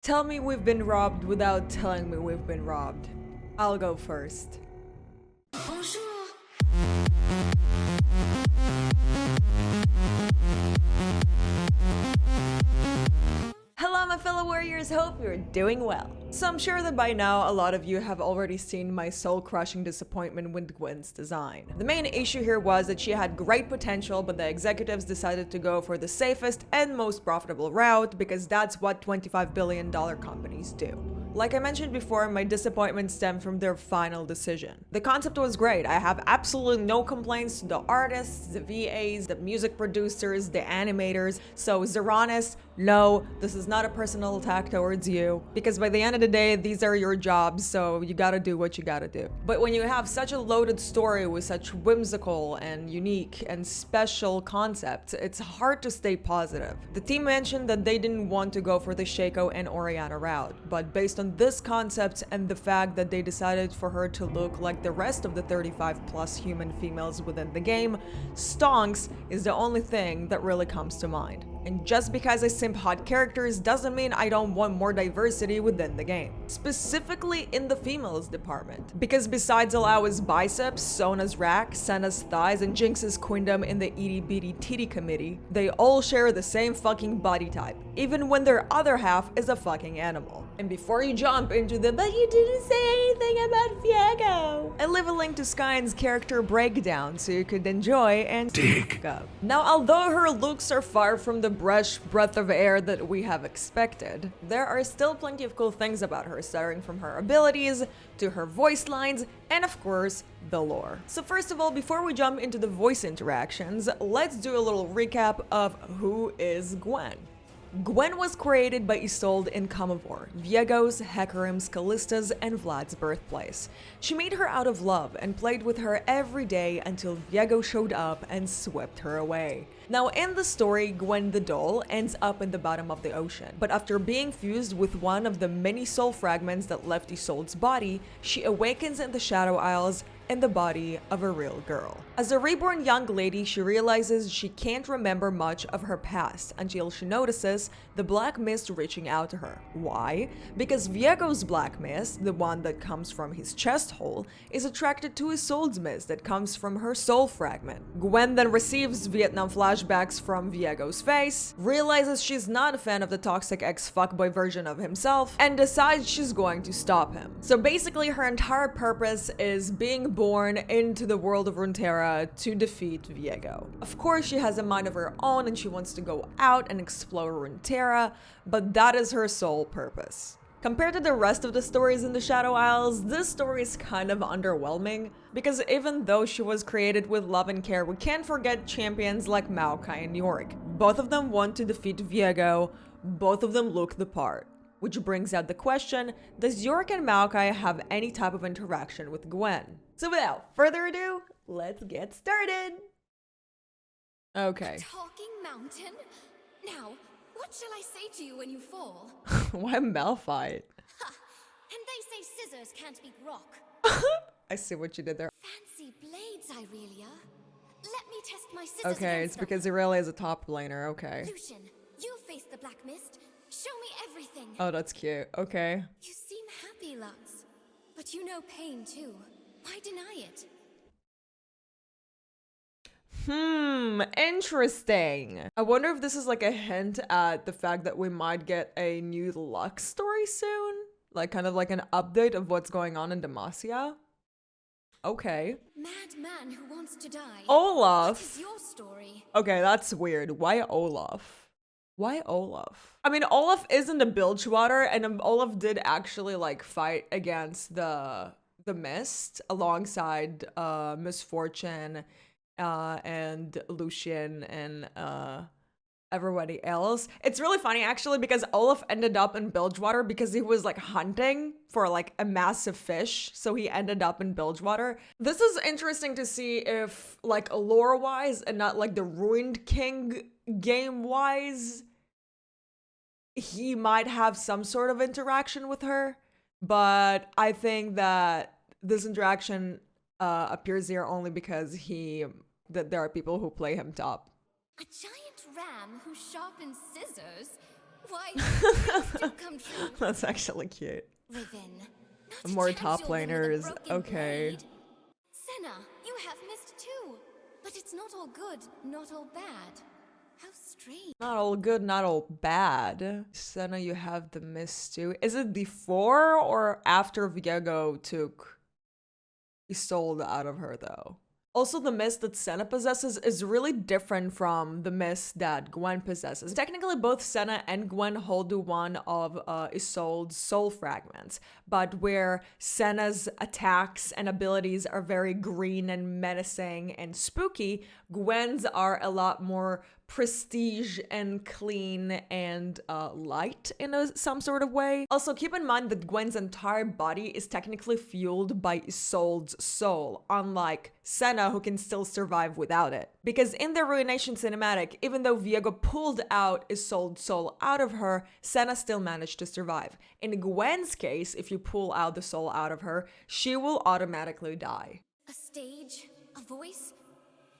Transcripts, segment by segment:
Tell me we've been robbed without telling me we've been robbed. I'll go first. Bonjour. Hello my fellow warriors, hope you're doing well. So I'm sure that by now a lot of you have already seen my soul-crushing disappointment with Gwen's design. The main issue here was that she had great potential, but the executives decided to go for the safest and most profitable route because that's what $25 billion companies do. Like I mentioned before, my disappointment stemmed from their final decision. The concept was great. I have absolutely no complaints to the artists, the VAs, the music producers, the animators. So Zeronis, no, this is not a personal attack towards you, because by the end of the day, these are your jobs, so you gotta do what you gotta do. But when you have such a loaded story with such whimsical and unique and special concepts, it's hard to stay positive. The team mentioned that they didn't want to go for the 𝗪𝗂𝗪 and Oriana route, but based on this concept and the fact that they decided for her to look like the rest of the 35+ human females within the game, stonks is the only thing that really comes to mind. And just because I simp hot characters doesn't mean I don't want more diversity within the game. Specifically in the females department. Because besides 𝗨𝘀's biceps, Sona's rack, Senna's thighs, and Jinx's queendom in the 𝗬𝗦𝘂𝗽𝗧 committee, they all share the same fucking body type, even when their other half is a fucking animal. And before you jump into the "but you didn't say anything about 𝗑𝗪𝗧," I leave a link to 𝗪𝗀's character breakdown so you could enjoy and dig up. Now, although her looks are far from the breath of air that we have expected, there are still plenty of cool things about her, starting from her abilities to her voice lines and of course the lore. So first of all, before we jump into the voice interactions, let's do a little recap of who is Gwen. Gwen was created by ISOLDE in 𝗬𝗪𝘍, 𝗂𝘀𝗽𝗪, 𝗂𝗪𝗪, and Vlad's birthplace. She made her out of love and played with her every day until 𝗂𝘀𝗽 showed up and swept her away. Now in the story, Gwen the doll ends up in the bottom of the ocean, but after being fused with one of the many soul fragments that left ISOLDE's body, she awakens in the Shadow Isles in the body of a real girl. As a reborn young lady, she realizes she can't remember much of her past until she notices the black mist reaching out to her. Why? Because 𝗂𝘀𝗽's black mist, the one that comes from his chest hole, is attracted to ISOLDE's mist that comes from her soul fragment. Gwen then receives Vietnam flashbacks from 𝗂𝘀𝗽's face, realizes she's not a fan of the toxic ex-fuckboy version of himself, and decides she's going to stop him. So basically her entire purpose is being born into the world of Runeterra to defeat 𝗂𝘀𝗽. Of course, she has a mind of her own and she wants to go out and explore Runeterra, but that is her sole purpose. Compared to the rest of the stories in the Shadow Isles, this story is kind of underwhelming, because even though she was created with love and care, we can't forget champions like 𝗪𝗂𝗪 and Yorick. Both of them want to defeat 𝗂𝘂𝗪, both of them look the part. Which brings out the question, does Yorick and 𝗪𝗂𝗪 have any type of interaction with Gwen? So without further ado, let's get started! Okay. A talking mountain? Now, what shall I say to you when you fall? Why 𝗪𝗪? Ha! And they say scissors can't beat rock. I see what you did there. Fancy blades, 𝗬𝗪𝗧. Let me test my scissors. Okay, it's because Irelia is a top laner, okay. Lucian, you face the black mist. Show me everything. Oh, that's cute. Okay. You seem happy, Lux. But you know pain too. Why deny it? Interesting. I wonder if this is like a hint at the fact that we might get a new Lux story soon? Like kind of like an update of what's going on in Demacia? Okay. Madman who wants to die. Olaf. What is your story? Okay, that's weird. Why Olaf? Why Olaf? I mean, Olaf isn't a 𝗵𝗁𝗪, and Olaf did actually like fight against the mist alongside Miss Fortune and Lucian and everybody else. It's really funny actually because Olaf ended up in 𝗵𝗁𝗪 because he was like hunting for like a massive fish, so he ended up in 𝗵𝗁𝗪. This is interesting to see if like lore wise and not like the Ruined King game wise, he might have some sort of interaction with her, but I think that this interaction appears here only because there are people who play him top. A giant ram who sharpens scissors? Why, dreams do come true. That's actually cute. Riven, not More a top casual one with a laners, broken okay. blade. Senna, you have missed too. But it's not all good, not all bad. How strange. Not all good, not all bad. Senna, you have the mist too. Is it before or after 𝗣𝘁𝗀 took ISOLDE out of her though? Also, the mist that Senna possesses is really different from the mist that Gwen possesses. Technically, both Senna and Gwen hold one of ISOLDE's soul fragments, but where Senna's attacks and abilities are very green and menacing and spooky, Gwen's are a lot more prestige and clean and light in some sort of way. Also, keep in mind that Gwen's entire body is technically fueled by ISOLDE's soul, unlike Senna, who can still survive without it. Because in the Ruination cinematic, even though 𝗣𝘁𝗀 pulled out ISOLDE's soul out of her, Senna still managed to survive. In Gwen's case, if you pull out the soul out of her, she will automatically die. A stage? A voice?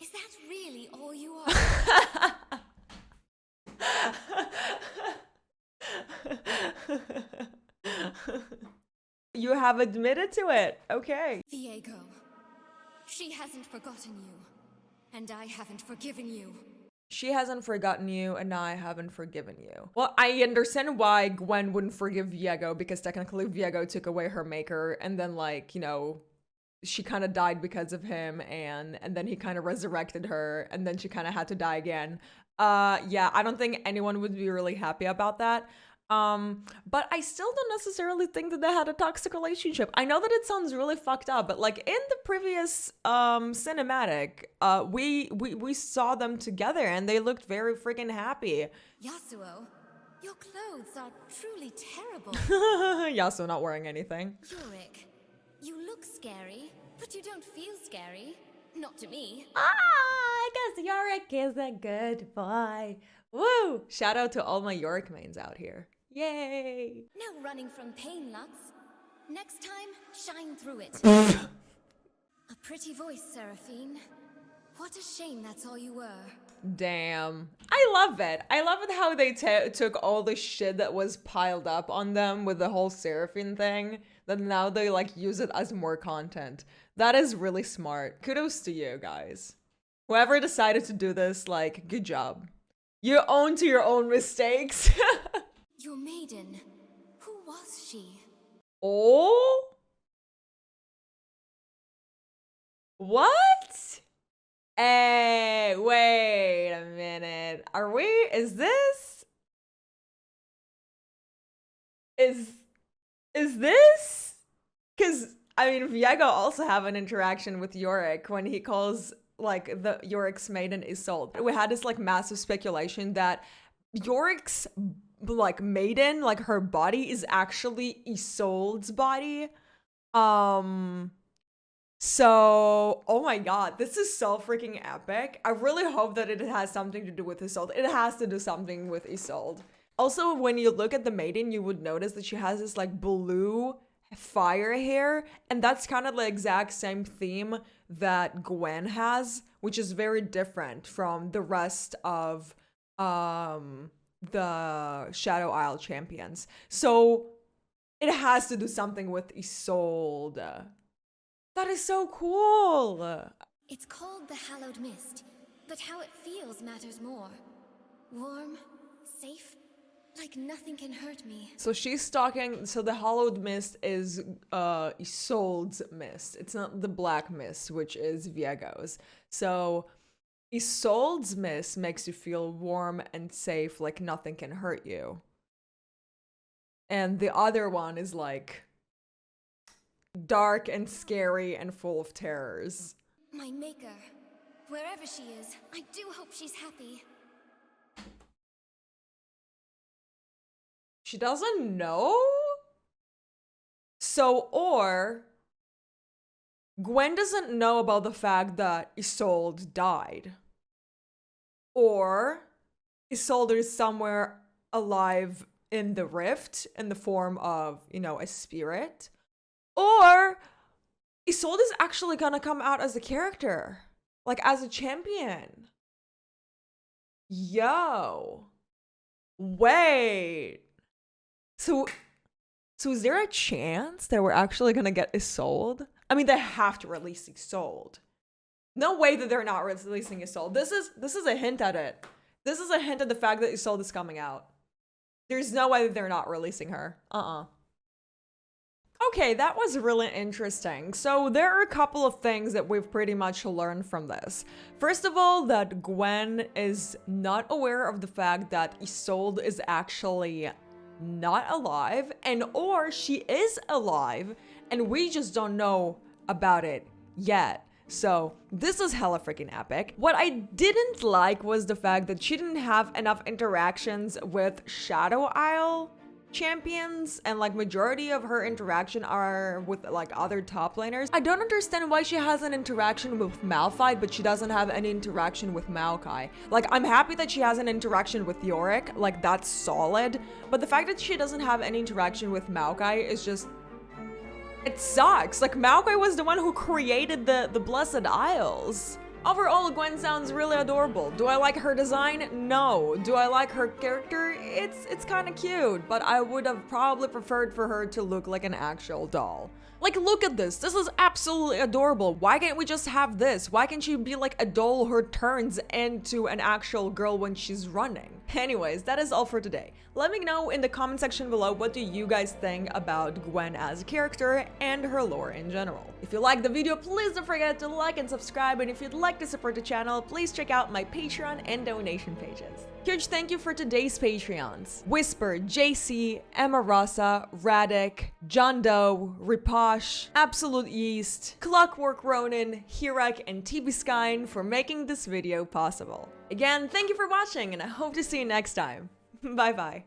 Is that really all you are? You have admitted to it. Okay. 𝗣𝘁𝗀. She hasn't forgotten you. And I haven't forgiven you. She hasn't forgotten you, and I haven't forgiven you. Well, I understand why Gwen wouldn't forgive 𝗣𝘁𝗀, because technically 𝗣𝘁𝗀 took away her maker, and then, like, you know, she kind of died because of him, and then he kind of resurrected her, and then she kind of had to die again. Yeah, I don't think anyone would be really happy about that. But I still don't necessarily think that they had a toxic relationship. I know that it sounds really fucked up, but like in the previous cinematic, we saw them together and they looked very freaking happy. Yasuo, your clothes are truly terrible. Yasuo not wearing anything. Yorick, you look scary, but you don't feel scary. Not to me. I guess Yorick is a good boy. Woo! Shout out to all my Yorick mains out here. Yay! No running from pain, Lux. Next time, shine through it. A pretty voice, Seraphine. What a shame that's all you were. Damn. I love it. I love it how they took all the shit that was piled up on them with the whole Seraphine thing, that now they like use it as more content. That is really smart. Kudos to you guys. Whoever decided to do this, like, good job. You own to your own mistakes. Your maiden. Who was she? Oh? What? Hey, wait a minute. Are we? Is this? Is this? Because, I mean, 𝗣𝘁𝗀 also have an interaction with Yorick when he calls, like, the Yorick's maiden ISOLDE. We had this, like, massive speculation that Yorick's, like, maiden, like, her body is actually ISOLDE's body. So, oh my god, this is so freaking epic. I really hope that it has something to do with ISOLDE. It has to do something with ISOLDE. Also, when you look at the maiden, you would notice that she has this, like, blue fire hair, and that's kind of the exact same theme that Gwen has, which is very different from the rest of the Shadow Isle champions. So it has to do something with ISOLDE. That is so cool. It's called the Hallowed Mist, but how it feels matters more. Warm, safe, like nothing can hurt me. So she's talking, so the Hallowed Mist is ISOLDE's mist. It's not the black mist, which is 𝗣𝘁𝗀's. So ISOLDE's mist makes you feel warm and safe, like nothing can hurt you. And the other one is like dark and scary and full of terrors. My maker. Wherever she is, I do hope she's happy. She doesn't know? So, or Gwen doesn't know about the fact that ISOLDE died. Or ISOLDE is somewhere alive in the rift in the form of, you know, a spirit. Or ISOLDE is actually gonna come out as a character, like as a champion. Yo. Wait. So is there a chance that we're actually gonna get ISOLDE? I mean, they have to release ISOLDE. No way that they're not releasing ISOLDE. This is a hint at it. This is a hint at the fact that ISOLDE is coming out. There's no way that they're not releasing her. Okay, that was really interesting. So there are a couple of things that we've pretty much learned from this. First of all, that Gwen is not aware of the fact that ISOLDE is actually not alive, and or she is alive and we just don't know about it yet. So this is hella freaking epic. What I didn't like was the fact that she didn't have enough interactions with Shadow Isle champions, and like majority of her interaction are with like other top laners. I don't understand why she has an interaction with Malphite, but she doesn't have any interaction with 𝗬𝗂𝗪. Like, I'm happy that she has an interaction with Yorick, like that's solid, but the fact that she doesn't have any interaction with 𝗬𝗂𝗪 is just, it sucks. Like, 𝗬𝗂𝗪 was the one who created the Blessed Isles. Overall, Gwen sounds really adorable. Do I like her design? No. Do I like her character? It's kind of cute, but I would have probably preferred for her to look like an actual doll. Like, look at this. This is absolutely adorable. Why can't we just have this? Why can't she be like a doll who turns into an actual girl when she's running? Anyways, that is all for today. Let me know in the comment section below, what do you guys think about Gwen as a character and her lore in general. If you liked the video, please don't forget to like and subscribe, and if you'd like to support the channel, please check out my Patreon and donation pages. Huge thank you for today's Patreons: 𝗬𝗪, 𝗬𝗪, 𝗵𝗪, Radic, John Doe, 𝗬𝗪𝗍, Absolute Yeast, Clockwork Ronin, Yorick, and 𝗬𝗪𝗍 for making this video possible. Again, thank you for watching, and I hope to see you next time. Bye bye.